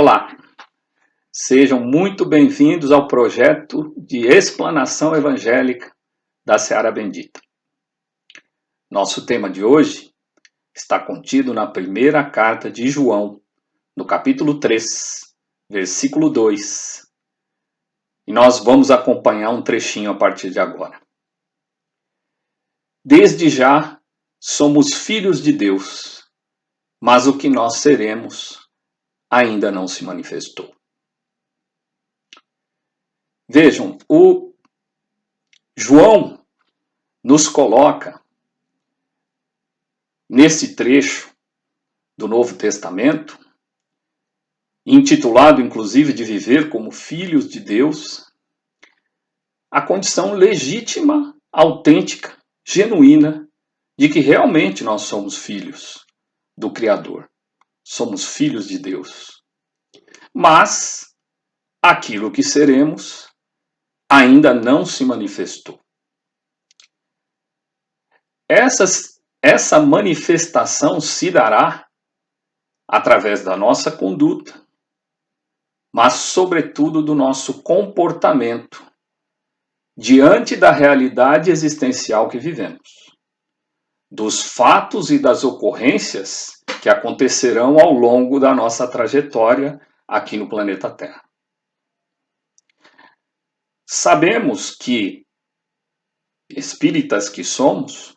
Olá, sejam muito bem-vindos ao projeto de explanação evangélica da Seara Bendita. Nosso tema de hoje está contido na primeira carta de João, no capítulo 3, versículo 2. E nós vamos acompanhar um trechinho a partir de agora. Desde já somos filhos de Deus, mas o que nós seremos ainda não se manifestou. Vejam, o João nos coloca nesse trecho do Novo Testamento, intitulado inclusive de viver como filhos de Deus, a condição legítima, autêntica, genuína de que realmente nós somos filhos do Criador, somos filhos de Deus. Mas aquilo que seremos ainda não se manifestou. Essa manifestação se dará através da nossa conduta, mas sobretudo do nosso comportamento diante da realidade existencial que vivemos, dos fatos e das ocorrências que acontecerão ao longo da nossa trajetória aqui no planeta Terra. Sabemos que, espíritas que somos,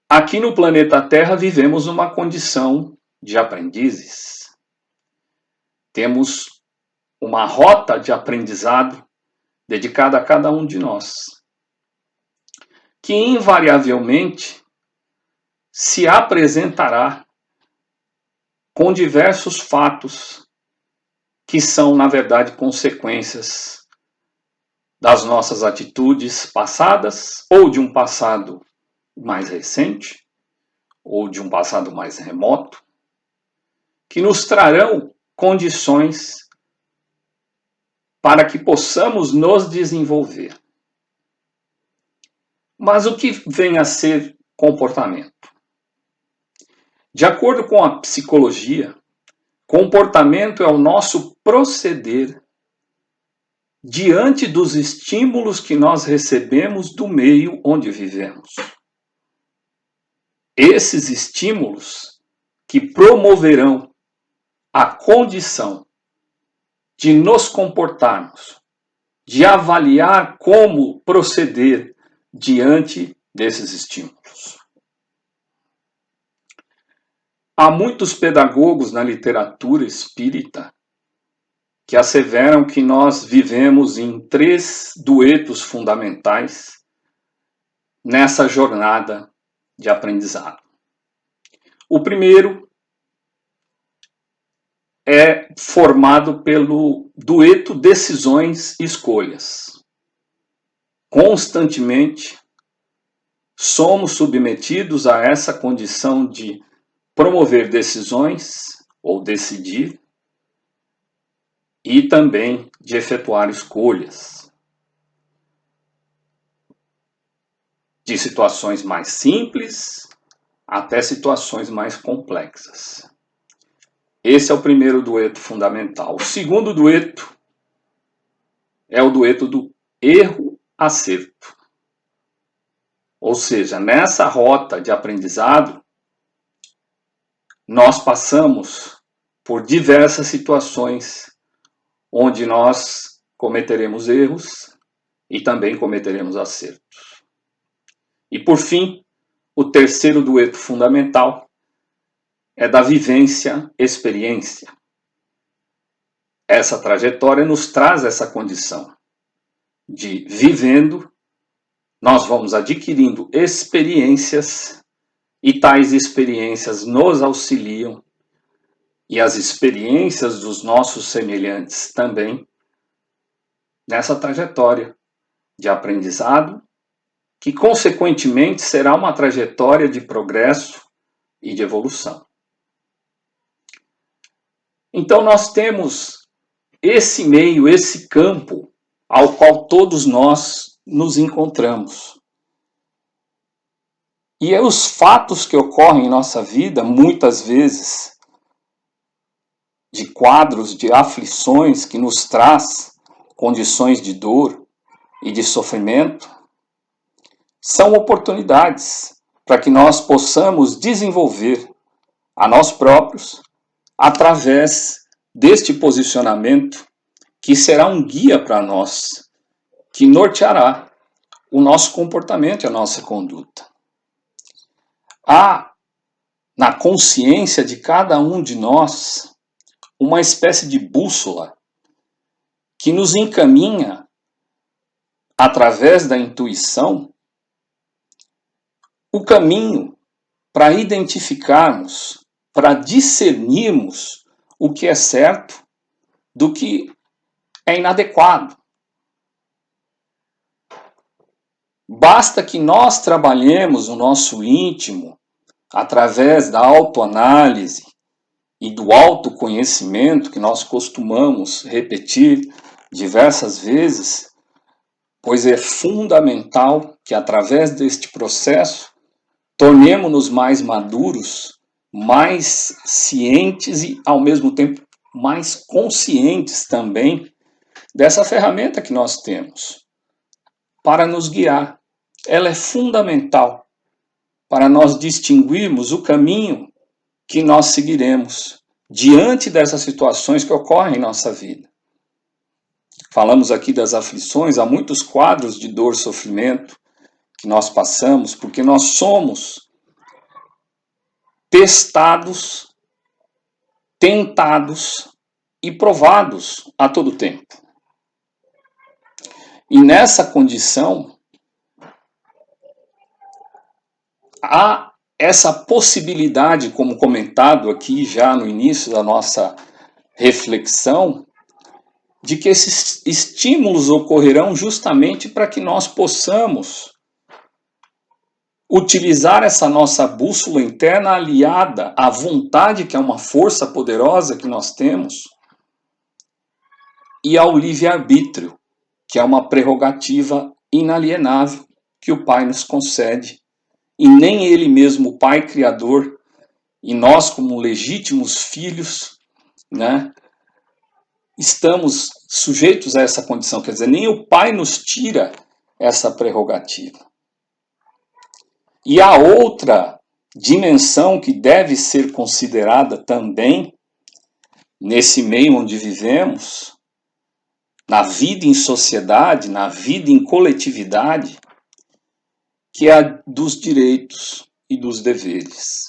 aqui no planeta Terra vivemos uma condição de aprendizes. Temos uma rota de aprendizado dedicada a cada um de nós, que invariavelmente se apresentará com diversos fatos que são, na verdade, consequências das nossas atitudes passadas, ou de um passado mais recente, ou de um passado mais remoto, que nos trarão condições para que possamos nos desenvolver. Mas o que vem a ser comportamento? De acordo com a psicologia, comportamento é o nosso proceder diante dos estímulos que nós recebemos do meio onde vivemos. Esses estímulos que promoverão a condição de nos comportarmos, de avaliar como proceder diante desses estímulos. Há muitos pedagogos na literatura espírita que asseveram que nós vivemos em 3 duetos fundamentais nessa jornada de aprendizado. O primeiro é formado pelo dueto decisões e escolhas. Constantemente somos submetidos a essa condição de promover decisões ou decidir e também de efetuar escolhas de situações mais simples até situações mais complexas. Esse é o primeiro dueto fundamental. O segundo dueto é o dueto do erro-acerto. Ou seja, nessa rota de aprendizado, nós passamos por diversas situações onde nós cometeremos erros e também cometeremos acertos. E por fim, o terceiro dueto fundamental é da vivência-experiência. Essa trajetória nos traz essa condição de vivendo, nós vamos adquirindo experiências e tais experiências nos auxiliam e as experiências dos nossos semelhantes também nessa trajetória de aprendizado, que consequentemente será uma trajetória de progresso e de evolução. Então nós temos esse meio, esse campo ao qual todos nós nos encontramos. E os fatos que ocorrem em nossa vida, muitas vezes, de quadros de aflições que nos traz condições de dor e de sofrimento, são oportunidades para que nós possamos desenvolver a nós próprios através deste posicionamento que será um guia para nós, que norteará o nosso comportamento e a nossa conduta. Há na consciência de cada um de nós uma espécie de bússola que nos encaminha através da intuição o caminho para identificarmos, para discernirmos o que é certo do que é inadequado. Basta que nós trabalhemos o nosso íntimo através da autoanálise e do autoconhecimento que nós costumamos repetir diversas vezes, pois é fundamental que através deste processo tornemo-nos mais maduros, mais cientes e ao mesmo tempo mais conscientes também dessa ferramenta que nós temos para nos guiar. Ela é fundamental para nós distinguirmos o caminho que nós seguiremos diante dessas situações que ocorrem em nossa vida. Falamos aqui das aflições, há muitos quadros de dor e sofrimento que nós passamos, porque nós somos testados, tentados e provados a todo tempo. E nessa condição, há essa possibilidade, como comentado aqui já no início da nossa reflexão, de que esses estímulos ocorrerão justamente para que nós possamos utilizar essa nossa bússola interna aliada à vontade, que é uma força poderosa que nós temos, e ao livre-arbítrio, que é uma prerrogativa inalienável que o Pai nos concede. E nem Ele mesmo, o Pai Criador, e nós como legítimos filhos, né, estamos sujeitos a essa condição. Quer dizer, nem o Pai nos tira essa prerrogativa. E a outra dimensão que deve ser considerada também nesse meio onde vivemos, na vida em sociedade, na vida em coletividade, que é a dos direitos e dos deveres.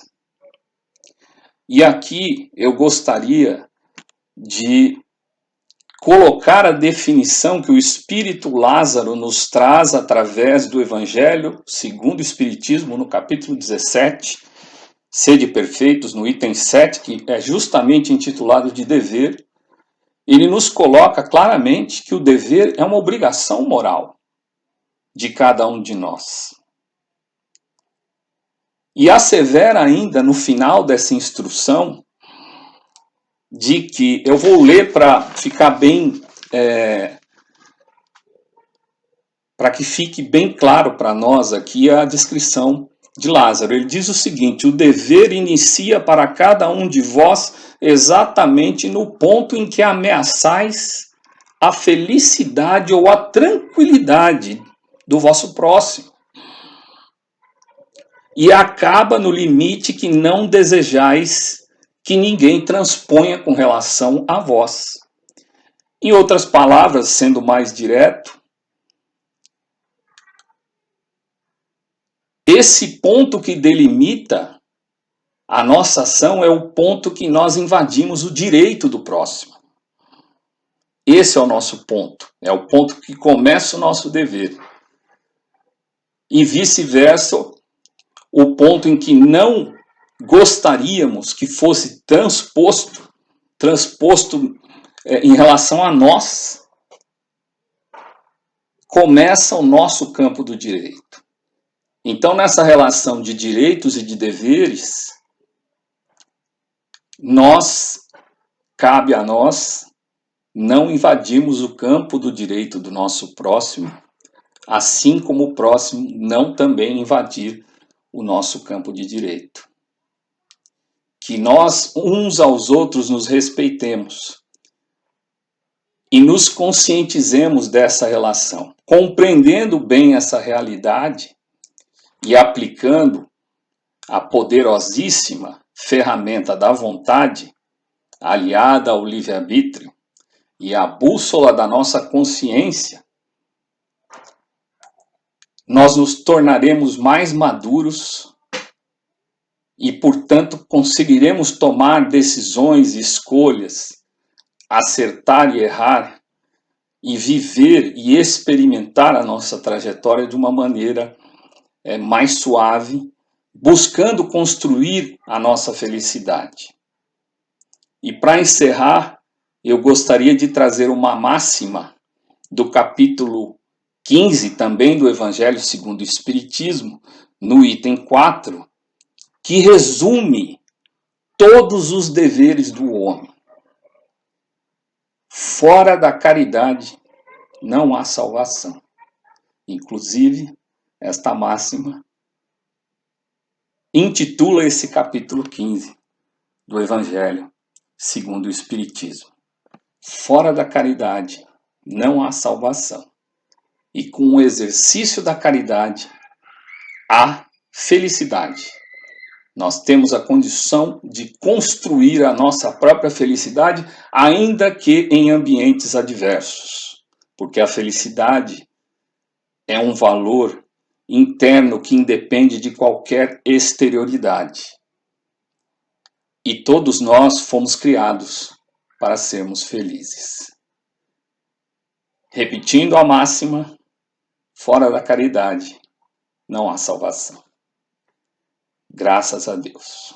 E aqui eu gostaria de colocar a definição que o Espírito Lázaro nos traz através do Evangelho segundo o Espiritismo, no capítulo 17, Sede Perfeitos, no item 7, que é justamente intitulado de dever. Ele nos coloca claramente que o dever é uma obrigação moral de cada um de nós. E assevera ainda no final dessa instrução de que, eu vou ler para ficar bem, para que fique bem claro para nós aqui a descrição de Lázaro. Ele diz o seguinte: o dever inicia para cada um de vós exatamente no ponto em que ameaçais a felicidade ou a tranquilidade do vosso próximo. E acaba no limite que não desejais que ninguém transponha com relação a vós. Em outras palavras, sendo mais direto, esse ponto que delimita a nossa ação é o ponto que nós invadimos o direito do próximo. Esse é o nosso ponto, é o ponto que começa o nosso dever. E vice-versa, o ponto em que não gostaríamos que fosse transposto em relação a nós, começa o nosso campo do direito. Então, nessa relação de direitos e de deveres, cabe a nós não invadirmos o campo do direito do nosso próximo, assim como o próximo não também invadir o nosso campo de direito. que nós uns aos outros nos respeitemos e nos conscientizemos dessa relação, compreendendo bem essa realidade e aplicando a poderosíssima ferramenta da vontade, aliada ao livre-arbítrio e à bússola da nossa consciência, nós nos tornaremos mais maduros e, portanto, conseguiremos tomar decisões e escolhas, acertar e errar, e viver e experimentar a nossa trajetória de uma maneira mais suave, buscando construir a nossa felicidade. E para encerrar, eu gostaria de trazer uma máxima do capítulo 15, também do Evangelho segundo o Espiritismo, no item 4, que resume todos os deveres do homem. Fora da caridade não há salvação. Inclusive, esta máxima intitula esse capítulo 15 do Evangelho segundo o Espiritismo. Fora da caridade não há salvação. E com o exercício da caridade há felicidade. Nós temos a condição de construir a nossa própria felicidade, ainda que em ambientes adversos. Porque a felicidade é um valor interno que independe de qualquer exterioridade. E todos nós fomos criados para sermos felizes. Repetindo a máxima, fora da caridade não há salvação. Graças a Deus.